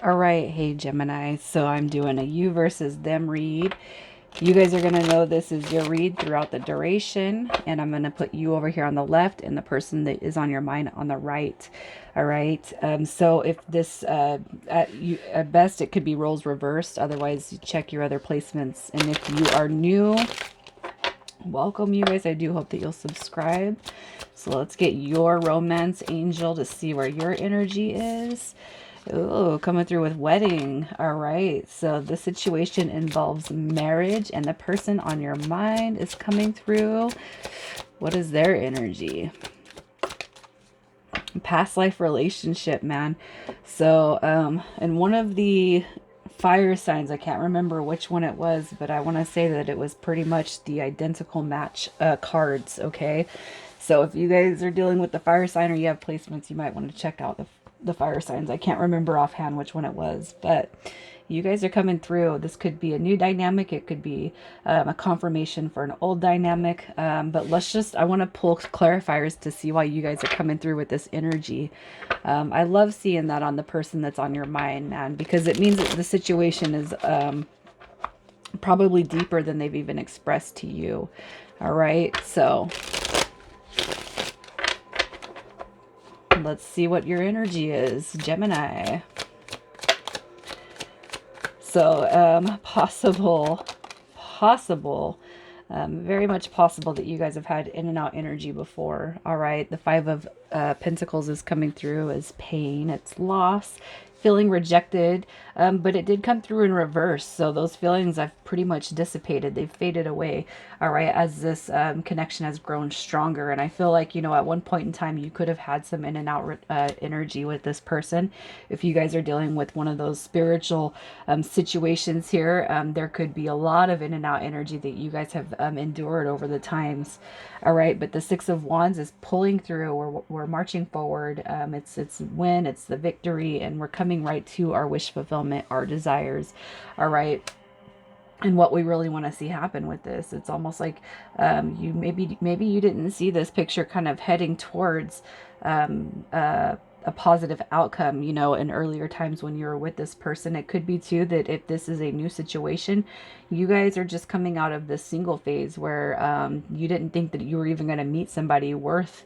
All right, hey Gemini. So I'm doing a you versus them read. You guys are going to know this is your read throughout the duration, and I'm going to put you over here on the left and the person that is on your mind on the right. All right. So if this, at best, it could be roles reversed. Otherwise, you check your other placements. And if you are new, welcome you guys. I do hope that you'll subscribe. So let's get your romance angel to see where your energy is. Oh, coming through with wedding. All right. So the situation involves marriage and the person on your mind is coming through. What is their energy? Past life relationship, man. So, and one of the fire signs, I can't remember which one it was, but I want to say that it was pretty much the identical match cards, okay? So if you guys are dealing with the fire sign or you have placements, you might want to check out the fire signs. I can't remember offhand which one it was, but you guys are coming through. This could be a new dynamic. It could be a confirmation for an old dynamic. But I want to pull clarifiers to see why you guys are coming through with this energy. I love seeing that on the person that's on your mind, man, because it means that the situation is probably deeper than they've even expressed to you. All right. So let's see what your energy is, Gemini. So, possible, very much possible that you guys have had in and out energy before. All right. The Five of Pentacles is coming through as pain. It's loss, feeling rejected. But it did come through in reverse. So those feelings have pretty much dissipated. They've faded away. All right. As this connection has grown stronger. And I feel like, at one point in time, you could have had some in and out energy with this person. If you guys are dealing with one of those spiritual situations here, there could be a lot of in and out energy that you guys have endured over the times. All right. But the Six of Wands is pulling through. We're marching forward. It's win. It's the victory. And we're coming right to our wish fulfillment, our desires. All right. And what we really want to see happen with this, it's almost like you maybe you didn't see this picture kind of heading towards a positive outcome, in earlier times when you were with this person. It could be too that if this is a new situation, you guys are just coming out of this single phase where you didn't think that you were even going to meet somebody worth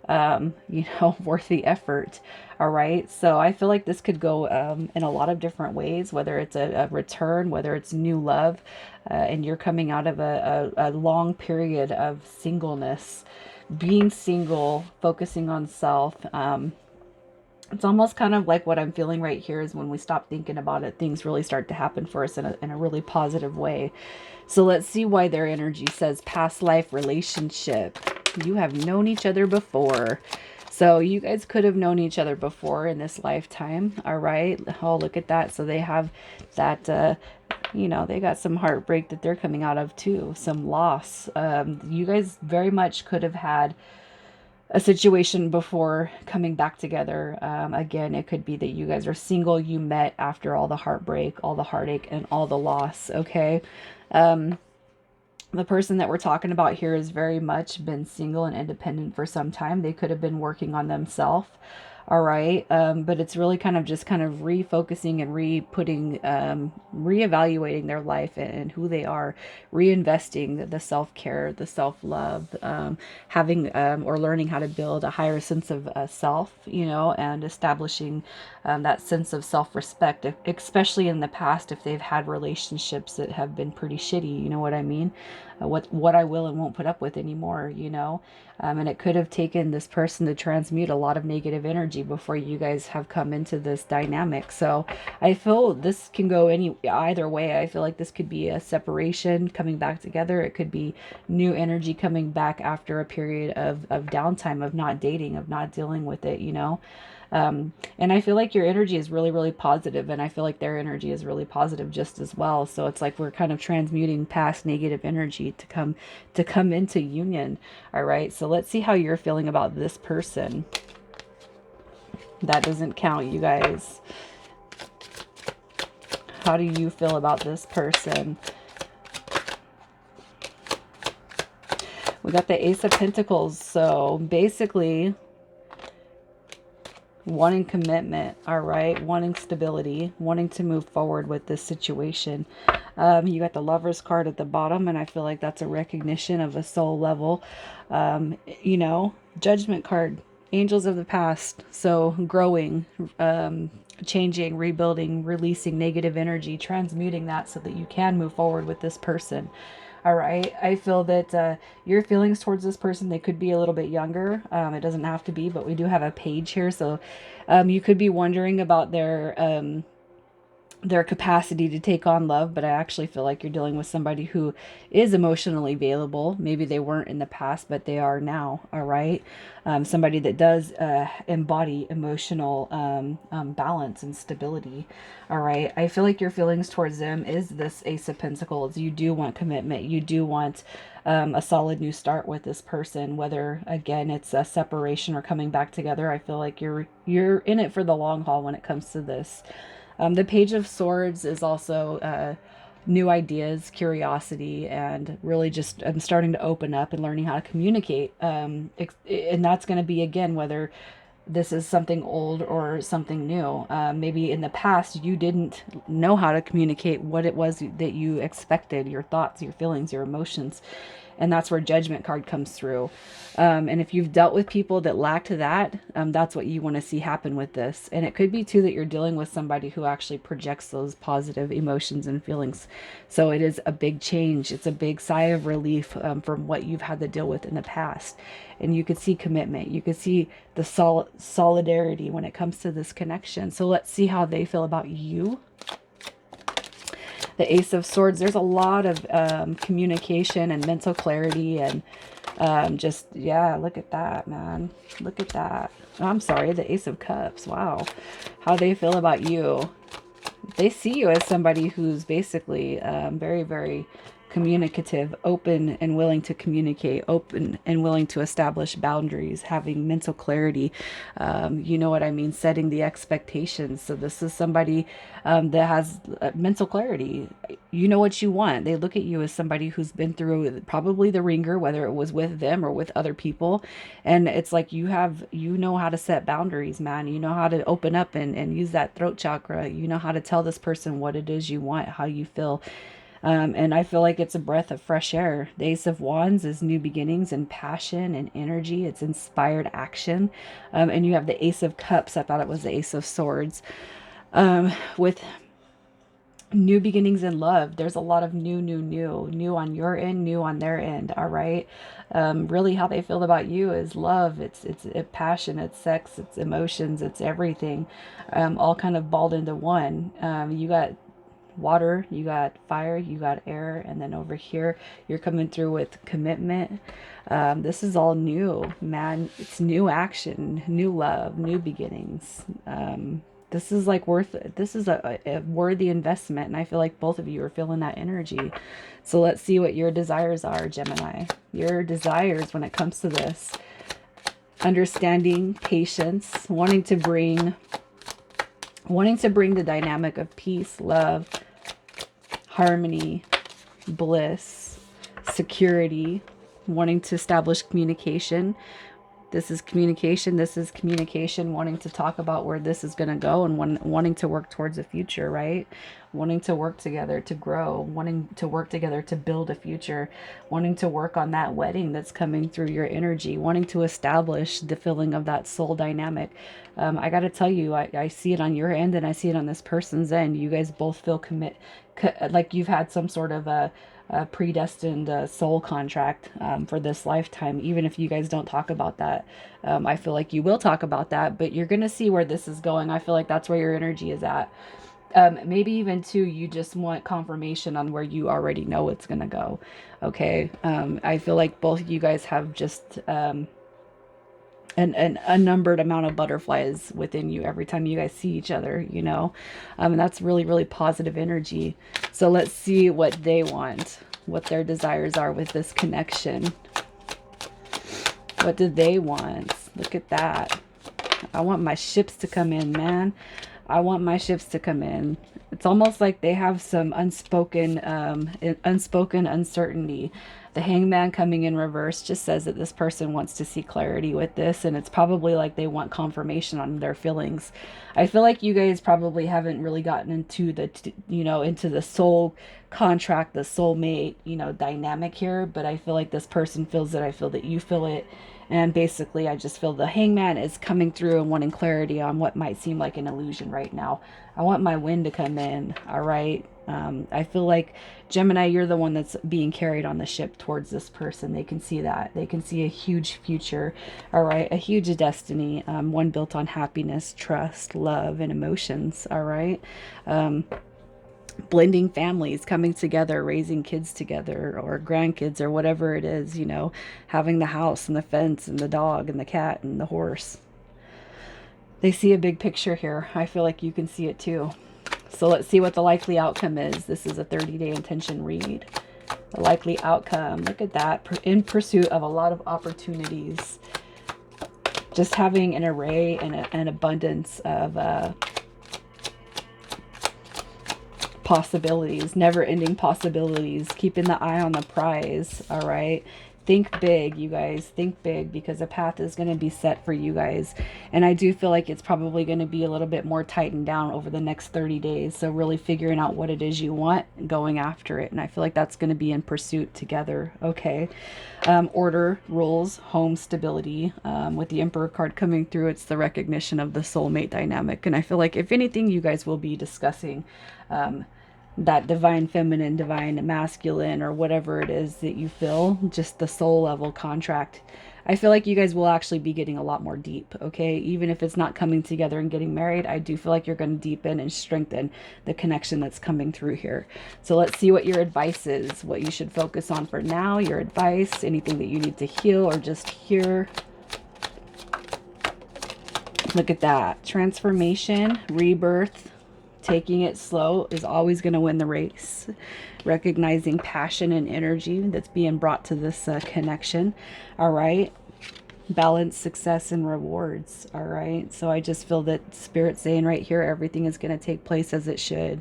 worth the effort. All right. So I feel like this could go in a lot of different ways, whether it's a return, whether it's new love, and you're coming out of a long period of singleness, being single, focusing on self. It's almost kind of like what I'm feeling right here is when we stop thinking about it, things really start to happen for us in a really positive way. So let's see why their energy says past life relationship. You have known each other before. So you guys could have known each other before in this lifetime. All right. Oh, look at that. So they have that, they got some heartbreak that they're coming out of too. Some loss. You guys very much could have had a situation before coming back together. Again, it could be that you guys are single. You met after all the heartbreak, all the heartache, and all the loss. Okay. The person that we're talking about here has very much been single and independent for some time. They could have been working on themselves. All right. But it's really kind of refocusing and re-putting, reevaluating their life and who they are, reinvesting the self-care, the self-love, having or learning how to build a higher sense of self, and establishing that sense of self-respect, especially in the past if they've had relationships that have been pretty shitty, you know what I mean? What I will and won't put up with anymore, and it could have taken this person to transmute a lot of negative energy before you guys have come into this dynamic. So I feel this can go either way. I feel like this could be a separation coming back together. It could be new energy coming back after a period of downtime, of not dating, of not dealing with it, and I feel like your energy is really, really positive, and I feel like their energy is really positive just as well. So it's like we're kind of transmuting past negative energy to come into union. All right. So let's see how you're feeling about this person. That doesn't count, you guys. How do you feel about this person? We got the Ace of Pentacles. So basically, wanting commitment, all right, wanting stability, wanting to move forward with this situation. You got the Lovers card at the bottom, and I feel like that's a recognition of a soul level. You know, Judgment card, angels of the past. So growing, changing, rebuilding, releasing negative energy, transmuting that so that you can move forward with this person. All right. I feel that your feelings towards this person, they could be a little bit younger. It doesn't have to be, but we do have a page here. So you could be wondering about their capacity to take on love, but I actually feel like you're dealing with somebody who is emotionally available. Maybe they weren't in the past, but they are now. All right. Somebody that does embody emotional balance and stability. All right. I feel like your feelings towards them is this Ace of Pentacles. You do want commitment. You do want a solid new start with this person, whether again it's a separation or coming back together. I feel like you're in it for the long haul when it comes to this. The Page of Swords is also new ideas, curiosity, and really just starting to open up and learning how to communicate. And that's going to be, again, whether this is something old or something new. Maybe in the past you didn't know how to communicate what it was that you expected, your thoughts, your feelings, your emotions. And that's where Judgment card comes through. And if you've dealt with people that lacked that, that's what you want to see happen with this. And it could be too that you're dealing with somebody who actually projects those positive emotions and feelings. So it is a big change. It's a big sigh of relief from what you've had to deal with in the past. And you could see commitment. You could see the solidarity when it comes to this connection. So let's see how they feel about you. The Ace of Swords, there's a lot of communication and mental clarity and just, yeah, look at that, man. Look at that. Oh, I'm sorry, the Ace of Cups. Wow. How they feel about you. They see you as somebody who's basically very, very communicative, open and willing to communicate, open and willing to establish boundaries, having mental clarity. You know what I mean? Setting the expectations. So this is somebody that has mental clarity. You know what you want. They look at you as somebody who's been through probably the ringer, whether it was with them or with other people. And it's like you know how to set boundaries, man. You know how to open up and use that throat chakra. You know how to tell this person what it is you want, how you feel. And I feel like it's a breath of fresh air. The Ace of Wands is new beginnings and passion and energy. It's inspired action. And you have the Ace of Cups. I thought it was the Ace of Swords. With new beginnings in love, there's a lot of new on your end, new on their end. All right. Really how they feel about you is love. It's passion, it's sex, it's emotions, it's everything, all kind of balled into one. You got water, you got fire, you got air, and then over here you're coming through with commitment. This is all new, man. It's new action, new love, new beginnings. This is like this is a worthy investment, and I feel like both of you are feeling that energy. So let's see what your desires are, Gemini. Your desires when it comes to this: understanding, patience, wanting to bring the dynamic of peace, love, harmony, bliss, security, wanting to establish communication. This is communication. This is communication, wanting to talk about where this is going to go and wanting to work towards a future, right? Wanting to work together to grow, wanting to work together to build a future, wanting to work on that wedding that's coming through your energy, wanting to establish the feeling of that soul dynamic. I got to tell you, I see it on your end and I see it on this person's end. You guys both feel like you've had some sort of a predestined soul contract for this lifetime. Even if you guys don't talk about that, I feel like you will talk about that, but you're gonna see where this is going. I feel like that's where your energy is at. Maybe even too, you just want confirmation on where you already know it's gonna go. Okay. I feel like both of you guys have just an unnumbered amount of butterflies within you every time you guys see each other, you know. And that's really, really positive energy. So let's see what they want, what their desires are with this connection. What do they want? Look at that. I want my ships to come in, man. I want my shifts to come in. It's almost like they have some unspoken uncertainty. The hangman coming in reverse just says that this person wants to see clarity with this, and it's probably like they want confirmation on their feelings. I feel like you guys probably haven't really gotten into into the soul contract, the soulmate, dynamic here, but I feel like this person feels it. I feel that you feel it. And basically, I just feel the hangman is coming through and wanting clarity on what might seem like an illusion right now. I want my wind to come in, all right? I feel like, Gemini, you're the one that's being carried on the ship towards this person. They can see that. They can see a huge future, all right? A huge destiny, one built on happiness, trust, love, and emotions, all right? Blending families, coming together, raising kids together, or grandkids, or whatever it is, having the house and the fence and the dog and the cat and the horse. They see a big picture here. I feel like you can see it too. So let's see what the likely outcome is. This is a 30-day intention read. The likely outcome, look at that, in pursuit of a lot of opportunities. Just having an array and an abundance of possibilities, never-ending possibilities, keeping the eye on the prize, all right? Think big, you guys. Think big, because a path is going to be set for you guys. And I do feel like it's probably going to be a little bit more tightened down over the next 30 days. So really figuring out what it is you want and going after it. And I feel like that's going to be in pursuit together. Okay. Order, rules, home, stability. With the Emperor card coming through, it's the recognition of the soulmate dynamic. And I feel like if anything, you guys will be discussing that divine feminine, divine masculine, or whatever it is that you feel, just the soul level contract. I feel like you guys will actually be getting a lot more deep, okay? Even if it's not coming together and getting married, I do feel like you're going to deepen and strengthen the connection that's coming through here. So let's see what your advice is, what you should focus on for now, your advice, anything that you need to heal or just hear. Look at that. Transformation, rebirth. Taking it slow is always going to win the race. Recognizing passion and energy that's being brought to this connection. All right. Balance, success, and rewards. All right. So I just feel that Spirit's saying right here, everything is going to take place as it should.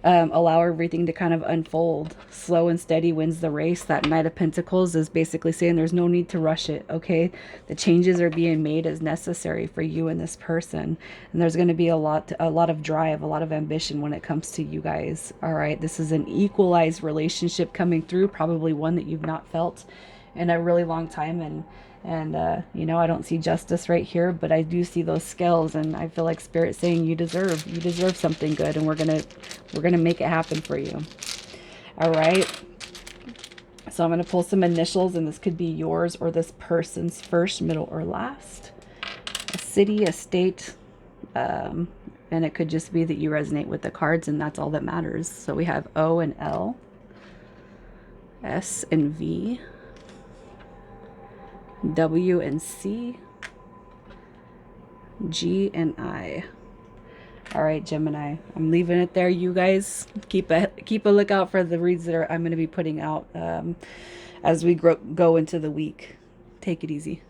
Allow everything to kind of unfold. Slow and steady wins the race. That Knight of Pentacles is basically saying there's no need to rush it, okay? The changes are being made as necessary for you and this person. And there's going to be a lot of drive, a lot of ambition when it comes to you guys, all right? This is an equalized relationship coming through, probably one that you've not felt in a really long time. And I don't see justice right here, but I do see those scales, and I feel like Spirit saying you deserve something good, and we're gonna make it happen for you. All right. So I'm gonna pull some initials, and this could be yours or this person's first, middle, or last. A city, a state, and it could just be that you resonate with the cards, and that's all that matters. So we have O and L, S and V, W and C, G and I. All right, Gemini, I'm leaving it there. You guys keep a lookout for the reads that I'm going to be putting out as we go into the week. Take it easy.